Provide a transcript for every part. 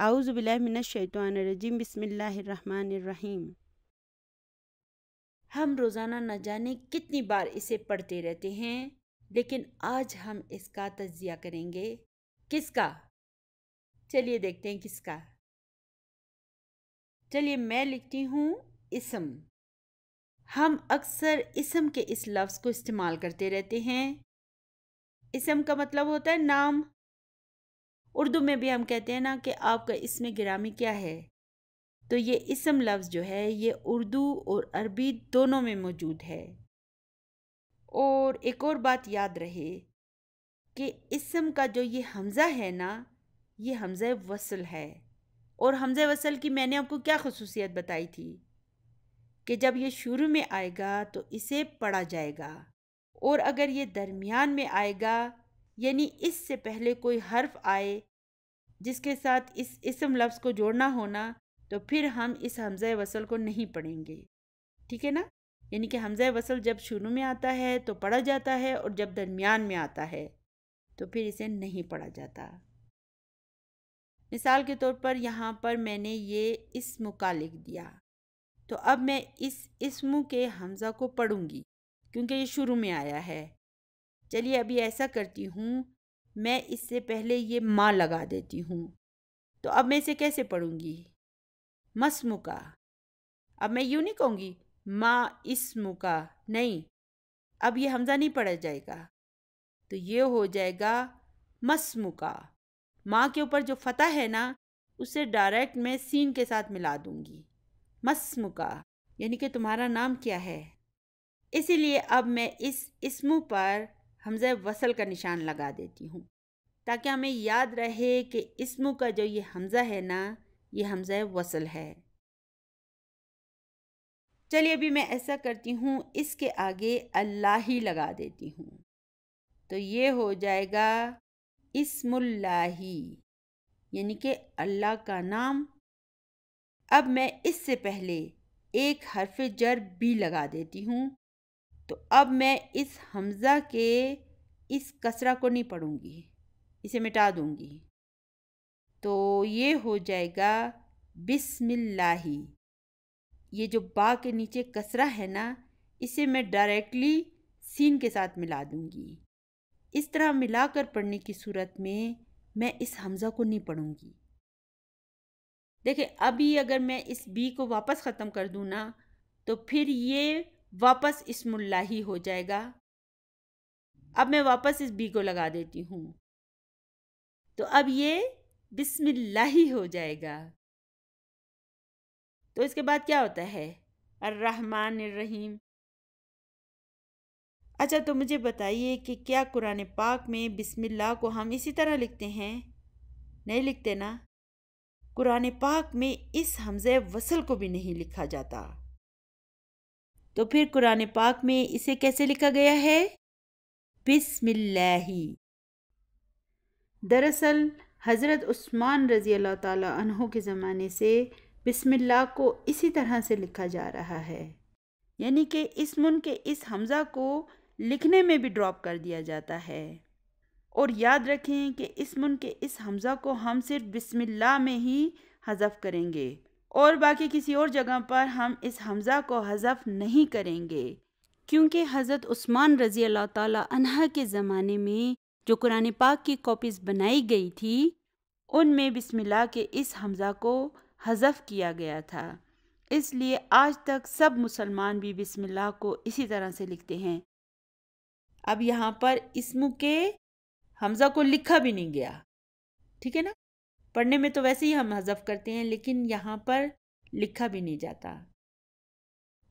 اعوذ باللہ من الشیطان الرجیم، بسم اللہ الرحمن الرحیم۔ ہم روزانہ نہ جانے کتنی بار اسے پڑھتے رہتے ہیں، لیکن آج ہم اس کا تجزیہ کریں گے۔ کس کا؟ چلیے دیکھتے ہیں کس کا۔ چلیے میں لکھتی ہوں اسم۔ ہم اکثر اسم کے اس لفظ کو استعمال کرتے رہتے ہیں۔ اسم کا مطلب ہوتا ہے نام۔ اردو میں بھی ہم کہتے ہیں نا کہ آپ کا اسم گرامی کیا ہے، تو یہ اسم لفظ جو ہے یہ اردو اور عربی دونوں میں موجود ہے۔ اور ایک اور بات یاد رہے کہ اسم کا جو یہ حمزہ ہے نا، یہ حمزہ وصل ہے۔ اور حمزہ وصل کی میں نے آپ کو کیا خصوصیت بتائی تھی کہ جب یہ شروع میں آئے گا تو اسے پڑھا جائے گا، اور اگر یہ درمیان میں آئے گا یعنی اس سے پہلے کوئی حرف آئے جس کے ساتھ اس اسم لفظ کو جوڑنا ہونا، تو پھر ہم اس حمزہ وصل کو نہیں پڑھیں گے۔ ٹھیک ہے نا؟ یعنی کہ حمزہ وصل جب شروع میں آتا ہے تو پڑھا جاتا ہے، اور جب درمیان میں آتا ہے تو پھر اسے نہیں پڑھا جاتا۔ مثال کے طور پر یہاں پر میں نے یہ اسم کا لکھ دیا، تو اب میں اس اسم کے حمزہ کو پڑھوں گی کیونکہ یہ شروع میں آیا ہے۔ چلیے ابھی ایسا کرتی ہوں، میں اس سے پہلے یہ ما لگا دیتی ہوں، تو اب میں اسے کیسے پڑھوں گی؟ مسمو کا۔ اب میں یوں نہیں کہوں گی ما اسمو کا، نہیں، اب یہ حمزہ نہیں پڑھا جائے گا، تو یہ ہو جائے گا مسمو کا۔ ماں کے اوپر جو فتح ہے نا، اسے ڈائریکٹ میں سین کے ساتھ ملا دوں گی، مسمو کا، یعنی کہ تمہارا نام کیا ہے۔ اسی لیے اب میں اس اسمو پر حمزہ وصل کا نشان لگا دیتی ہوں تاکہ ہمیں یاد رہے کہ اسمو کا جو یہ حمزہ ہے نا، یہ حمزہ وصل ہے۔ چلیے ابھی میں ایسا کرتی ہوں، اس کے آگے اللہ ہی لگا دیتی ہوں، تو یہ ہو جائے گا اسم اللہ، یعنی کہ اللہ کا نام۔ اب میں اس سے پہلے ایک حرف جر بھی لگا دیتی ہوں، تو اب میں اس حمزہ کے اس کسرہ کو نہیں پڑھوں گی، اسے مٹا دوں گی، تو یہ ہو جائے گا بسم اللہ۔ یہ جو با کے نیچے کسرہ ہے نا، اسے میں ڈائریکٹلی سین کے ساتھ ملا دوں گی۔ اس طرح ملا کر پڑھنے کی صورت میں اس حمزہ کو نہیں پڑھوں گی۔ دیکھیں ابھی اگر میں اس بی کو واپس ختم کر دوں نا، تو پھر یہ واپس اسم اللہ ہی ہو جائے گا۔ اب میں واپس اس بی کو لگا دیتی ہوں، تو اب یہ بسم اللہ ہی ہو جائے گا۔ تو اس کے بعد کیا ہوتا ہے؟ الرحمن الرحیم۔ اچھا تو مجھے بتائیے کہ کیا قرآن پاک میں بسم اللہ کو ہم اسی طرح لکھتے ہیں؟ نہیں لکھتے نا۔ قرآن پاک میں اس حمزہ وصل کو بھی نہیں لکھا جاتا، تو پھر قرآن پاک میں اسے کیسے لکھا گیا ہے؟ بسم اللہ۔ دراصل حضرت عثمان رضی اللہ تعالی عنہ کے زمانے سے بسم اللہ کو اسی طرح سے لکھا جا رہا ہے، یعنی کہ اسم کے اس حمزہ کو لکھنے میں بھی ڈراپ کر دیا جاتا ہے۔ اور یاد رکھیں کہ اسم کے اس حمزہ کو ہم صرف بسم اللہ میں ہی حذف کریں گے، اور باقی کسی اور جگہ پر ہم اس حمزہ کو حذف نہیں کریں گے، کیونکہ حضرت عثمان رضی اللہ تعالی عنہ کے زمانے میں جو قرآن پاک کی کاپیز بنائی گئی تھی، ان میں بسم اللہ کے اس حمزہ کو حذف کیا گیا تھا، اس لیے آج تک سب مسلمان بھی بسم اللہ کو اسی طرح سے لکھتے ہیں۔ اب یہاں پر اسم کے حمزہ کو لکھا بھی نہیں گیا، ٹھیک ہے نا؟ پڑھنے میں تو ویسے ہی ہم حذف کرتے ہیں، لیکن یہاں پر لکھا بھی نہیں جاتا۔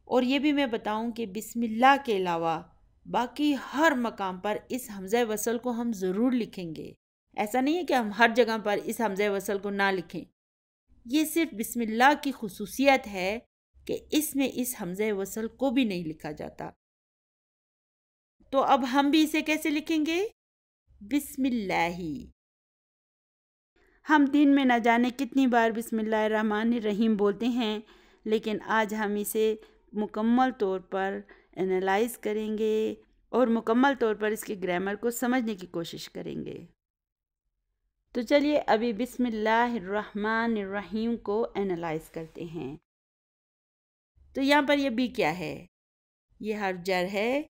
اور یہ بھی میں بتاؤں کہ بسم اللہ کے علاوہ باقی ہر مقام پر اس حمزہ وصل کو ہم ضرور لکھیں گے۔ ایسا نہیں ہے کہ ہم ہر جگہ پر اس حمزہ وصل کو نہ لکھیں، یہ صرف بسم اللہ کی خصوصیت ہے کہ اس میں اس حمزہ وصل کو بھی نہیں لکھا جاتا۔ تو اب ہم بھی اسے کیسے لکھیں گے؟ بسم اللہ۔ ہم دن میں نہ جانے کتنی بار بسم اللہ الرحمن الرحیم بولتے ہیں، لیکن آج ہم اسے مکمل طور پر انالائز کریں گے اور مکمل طور پر اس کے گرامر کو سمجھنے کی کوشش کریں گے۔ تو چلیے ابھی بسم اللہ الرحمن الرحیم کو اینالائز کرتے ہیں۔ تو یہاں پر یہ بھی کیا ہے؟ یہ حرف جر ہے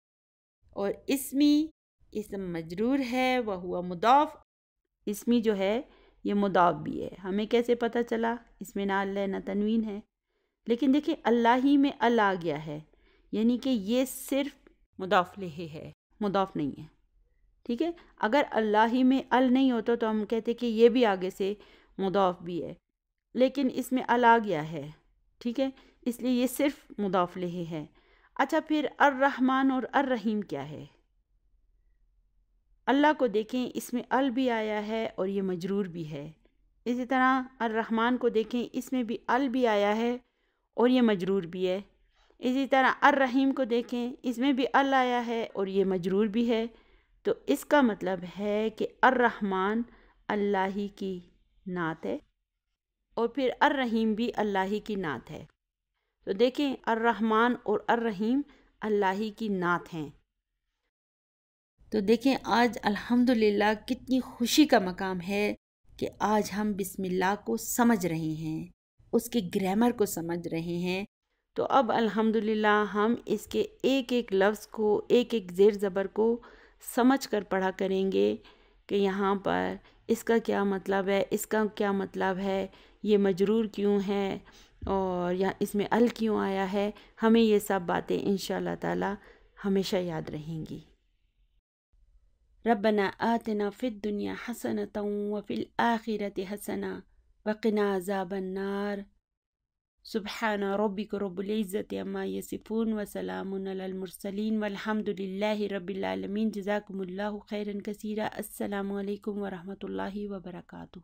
اور اسمی اسم مجرور ہے وہو مضاف۔ اسمی جو ہے یہ مضاف بھی ہے۔ ہمیں کیسے پتہ چلا؟ اس میں نہ اللہ نہ تنوین ہے، لیکن دیکھیں اللہ ہی میں ال آ گیا ہے، یعنی کہ یہ صرف مضاف لہ ہے، مضاف نہیں ہے۔ ٹھیک ہے، اگر اللہ ہی میں ال نہیں ہوتا تو ہم کہتے کہ یہ بھی آگے سے مضاف بھی ہے، لیکن اس میں ال آ گیا ہے، ٹھیک ہے، اس لیے یہ صرف مضاف لہ ہے۔ اچھا، پھر الرحمن اور الرحیم کیا ہے؟ اللہ کو دیکھیں، اس میں ال بھی آیا ہے اور یہ مجرور بھی ہے۔ اسی طرح الرحمن کو دیکھیں، اس میں بھی ال بھی آیا ہے اور یہ مجرور بھی ہے۔ اسی طرح الرحیم کو دیکھیں، اس میں بھی ال آیا ہے اور یہ مجرور بھی ہے۔ تو اس کا مطلب ہے کہ الرحمن اللہ ہی کی نعت ہے اور پھر الرحیم بھی اللہ ہی کی نعت ہے۔ تو دیکھیں، الرحمن اور الرحیم اللہ ہی کی نعت ہیں۔ تو دیکھیں آج الحمدللہ کتنی خوشی کا مقام ہے کہ آج ہم بسم اللہ کو سمجھ رہے ہیں، اس کے گرامر کو سمجھ رہے ہیں۔ تو اب الحمدللہ ہم اس کے ایک ایک لفظ کو، ایک ایک زیر زبر کو سمجھ کر پڑھا کریں گے کہ یہاں پر اس کا کیا مطلب ہے، اس کا کیا مطلب ہے، یہ مجرور کیوں ہے اور یا اس میں ال کیوں آیا ہے۔ ہمیں یہ سب باتیں انشاءاللہ تعالی ہمیشہ یاد رہیں گی۔ ربنا آتنا فی الدنیا حسنۃ وفی الآخرۃ حسنۃ وقنا عذاب النار۔ سبحان ربک رب العزۃ عما یصفون وسلام علی المرسلین والحمد للہ رب العالمین۔ جزاکم اللہ خیرا کثیرا۔ السلام علیکم ورحمۃ اللہ وبرکاتہ۔